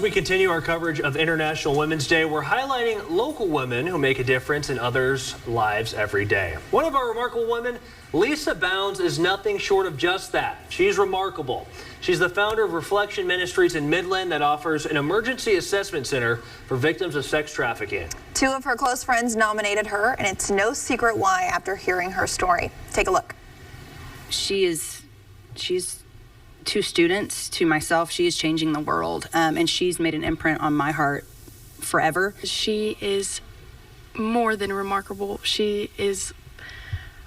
As we continue our coverage of International Women's Day, we're highlighting local women who make a difference in others' lives every day. One of our remarkable women, Lisa Bownds, is nothing short of just that. She's remarkable. She's the founder of Reflection Ministries in Midland that offers an emergency assessment center for victims of sex trafficking. Two of her close friends nominated her, and it's no secret why after hearing her story. Take a look. She's to students, to myself, she is changing the world, and she's made an imprint on my heart forever. She is more than remarkable. She is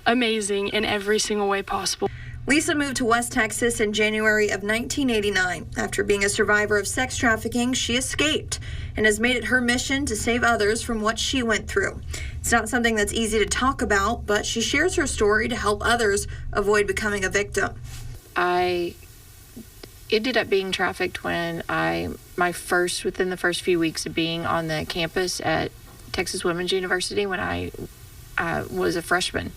amazing in every single way possible. Lisa moved to West Texas in January of 1989. After being a survivor of sex trafficking, she escaped and has made it her mission to save others from what she went through. It's not something that's easy to talk about, but she shares her story to help others avoid becoming a victim. I ended up being trafficked when within the first few weeks of being on the campus at Texas Women's University when I was a freshman.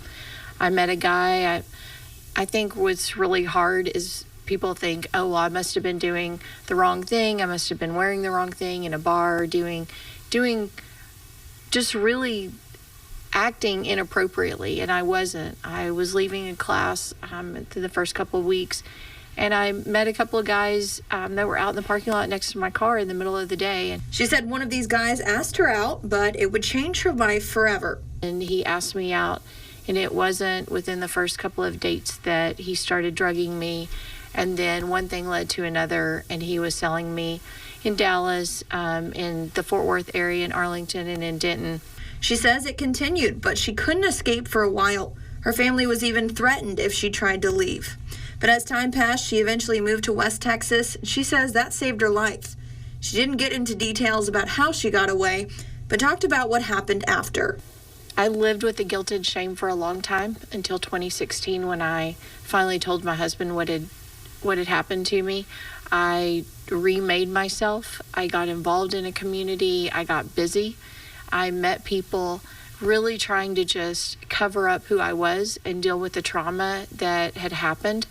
I met a guy. I think what's really hard is people think, oh, well, I must have been doing the wrong thing. I must have been wearing the wrong thing in a bar, doing just really acting inappropriately, and I wasn't. I was leaving a class through the first couple of weeks, and I met a couple of guys that were out in the parking lot next to my car in the middle of the day. And she said one of these guys asked her out, but it would change her life forever. And he asked me out, and it wasn't within the first couple of dates that he started drugging me, and then one thing led to another, and he was selling me in Dallas, in the Fort Worth area, in Arlington, and in Denton. She says it continued, but she couldn't escape for a while. Her family was even threatened if she tried to leave. But as time passed, she eventually moved to West Texas. She says that saved her life. She didn't get into details about how she got away, but talked about what happened after. I lived with the guilt and shame for a long time until 2016 when I finally told my husband what had happened to me. I remade myself. I got involved in a community. I got busy. I met people really trying to just cover up who I was and deal with the trauma that had happened.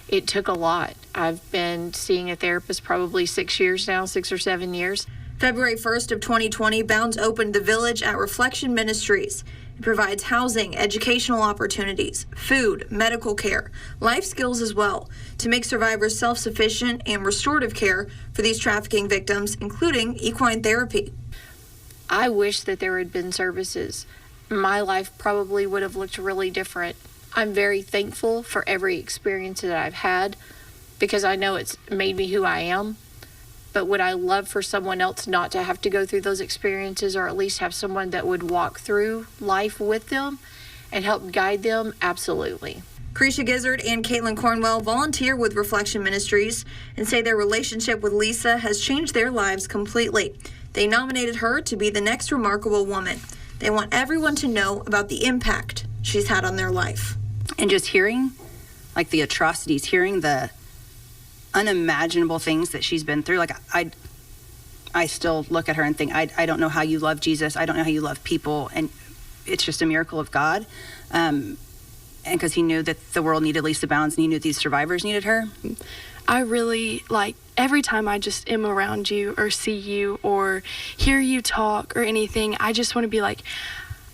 It took a lot. I've been seeing a therapist probably 6 years now, 6 or 7 years. February 1st of 2020, Bounds opened the Village at Reflection Ministries. It provides housing, educational opportunities, food, medical care, life skills as well, to make survivors self-sufficient and restorative care for these trafficking victims, including equine therapy. I wish that there had been services. My life probably would have looked really different. I'm very thankful for every experience that I've had because I know it's made me who I am. But would I love for someone else not to have to go through those experiences, or at least have someone that would walk through life with them and help guide them? Absolutely. Creisha Gizzard and Caitlin Cornwell volunteer with Reflection Ministries and say their relationship with Lisa has changed their lives completely. They nominated her to be the next remarkable woman. They want everyone to know about the impact she's had on their life. And just hearing like the atrocities, hearing the unimaginable things that she's been through, like I still look at her and think, I don't know how you love Jesus. I don't know how you love people. And it's just a miracle of God. And because he knew that the world needed Lisa Bounds, and he knew these survivors needed her. I really, every time I just am around you or see you or hear you talk or anything, I just want to be like,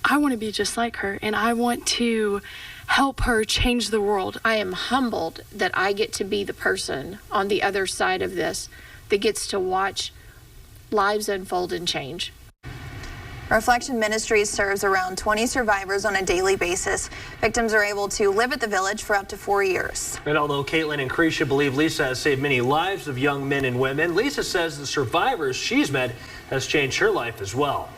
I want to be just like her, and I want to help her change the world. I am humbled that I get to be the person on the other side of this that gets to watch lives unfold and change. Reflection Ministries serves around 20 survivors on a daily basis. Victims are able to live at the Village for up to 4 years. And although Caitlin and Creisha believe Lisa has saved many lives of young men and women, Lisa says the survivors she's met has changed her life as well.